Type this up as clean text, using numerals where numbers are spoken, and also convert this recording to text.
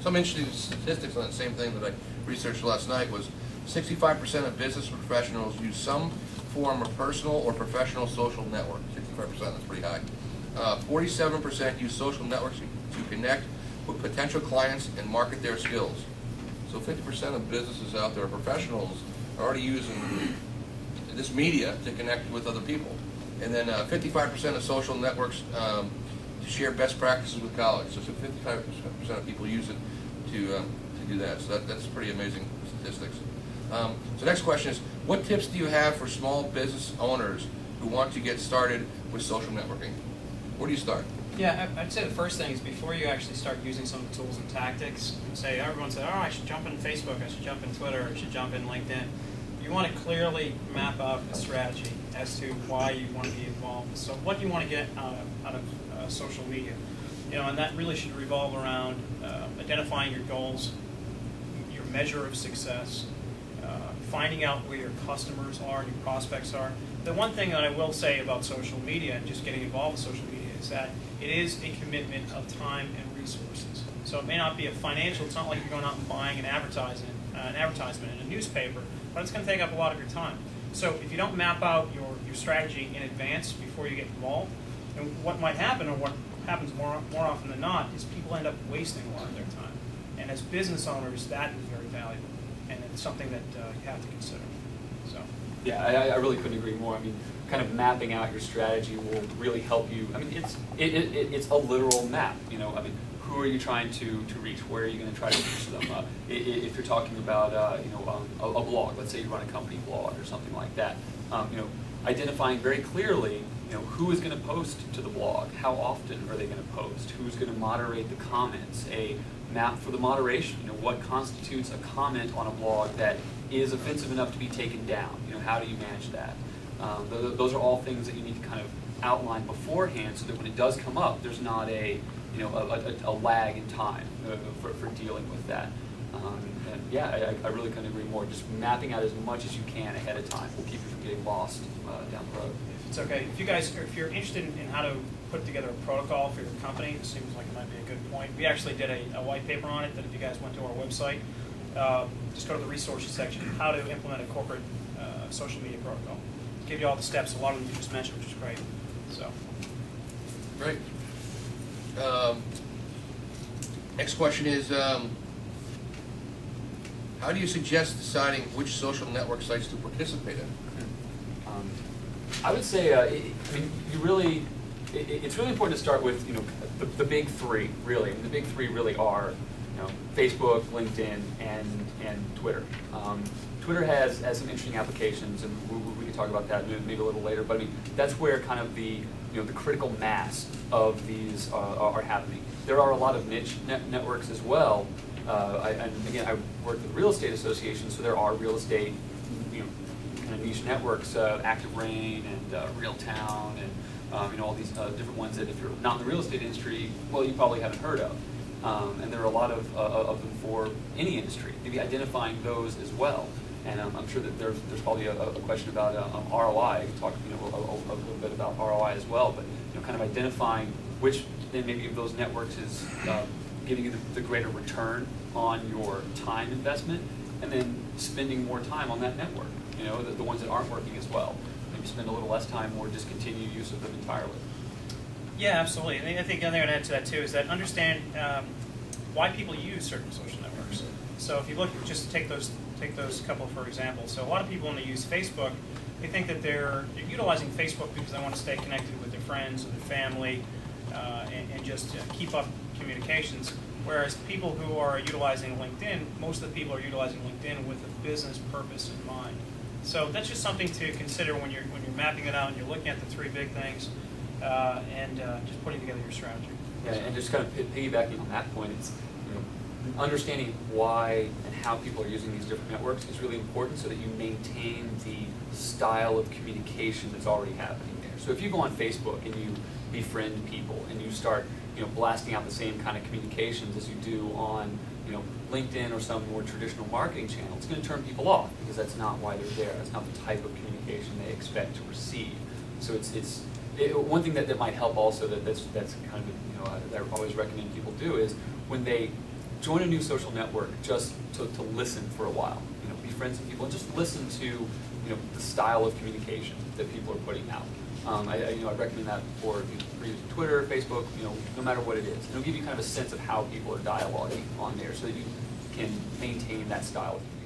Some interesting statistics on the same thing that I researched last night was 65% of business professionals use some form of personal or professional social network. 65%, that's pretty high. 47% use social networks to connect with potential clients and market their skills. So 50% of businesses out there, professionals, are already using this media to connect with other people. And then 55% of social networks to share best practices with colleagues. So 55% of people use it to do that. So that's pretty amazing statistics. So next question is, what tips do you have for small business owners who want to get started with social networking? Where do you start? Yeah, I'd say the first thing is before you actually start using some of the tools and tactics, everyone says, oh, I should jump in Facebook, I should jump in Twitter, I should jump in LinkedIn. You want to clearly map out a strategy as to why you want to be involved. So what you want to get out of social media. And that really should revolve around identifying your goals, your measure of success, finding out where your customers are, your prospects are. The one thing that I will say about social media and just getting involved with social media is that it is a commitment of time and resources. So it may not be a financial, it's not like you're going out and buying an advertisement in a newspaper, but it's going to take up a lot of your time. So if you don't map out your strategy in advance before you get involved, and what might happen, or what happens more often than not, is people end up wasting a lot of their time. And as business owners, that is very valuable, and it's something that you have to consider. So. Yeah, I really couldn't agree more. I mean, kind of mapping out your strategy will really help you. I mean, it's a literal map. I mean, who are you trying to reach? Where are you going to try to reach them? If you're talking about a blog, let's say you run a company blog or something like that, identifying very clearly who is going to post to the blog, how often are they going to post, who's going to moderate the comments, a map for the moderation, what constitutes a comment on a blog that is offensive enough to be taken down, how do you manage that? Those are all things that you need to kind of outline beforehand so that when it does come up, there's not a lag in time for dealing with that. And yeah, I really couldn't agree more. Just mapping out as much as you can ahead of time will keep you from getting lost down the road. If it's okay, if you're interested in how to put together a protocol for your company, it seems like it might be a good point. We actually did a white paper on it that if you guys went to our website, just go to the resources section, how to implement a corporate social media protocol. Give you all the steps, a lot of them you just mentioned, which is great. So. Great. Next question is, how do you suggest deciding which social network sites to participate in? I would say, it's really important to start with, the big three. Really, the big three really are, Facebook, LinkedIn, and Twitter. Twitter has some interesting applications, and we can talk about that maybe a little later. But I mean, that's where kind of the critical mass of these are happening. There are a lot of niche networks as well. And again, I work with real estate associations, so there are real estate, kind of niche networks, Active Rain and Realtown, and all these different ones that if you're not in the real estate industry, well, you probably haven't heard of. And there are a lot of them for any industry. Maybe identifying those as well. And I'm sure that there's probably a question about ROI. We talked a little bit about ROI as well, but kind of identifying which then maybe of those networks is giving you the greater return on your time investment, and then spending more time on that network. The ones that aren't working as well. Maybe spend a little less time or discontinue use of them entirely. Yeah, absolutely. And I think the other thing I'd add to that too is that understand why people use certain social networks. So if you look, just take those couple for example. So a lot of people when they use Facebook, they think that they're utilizing Facebook because they want to stay connected with their friends or their family and just keep up communications. Whereas people who are utilizing LinkedIn, most of the people are utilizing LinkedIn with a business purpose in mind. So that's just something to consider when you're mapping it out and you're looking at the three big things and just putting together your strategy. Yeah, and just kind of piggybacking on that point, it's understanding why and how people are using these different networks is really important so that you maintain the style of communication that's already happening there. So if you go on Facebook and you befriend people and you start blasting out the same kind of communications as you do on LinkedIn or some more traditional marketing channel, it's going to turn people off because that's not why they're there. That's not the type of communication they expect to receive. So one thing that might help also that's kind of that I always recommend people do is when they join a new social network, just to listen for a while. Befriend some people and just listen to the style of communication that people are putting out. I recommend that for using Twitter, Facebook, no matter what it is. And it'll give you kind of a sense of how people are dialoguing on there so that you can maintain that style of communication.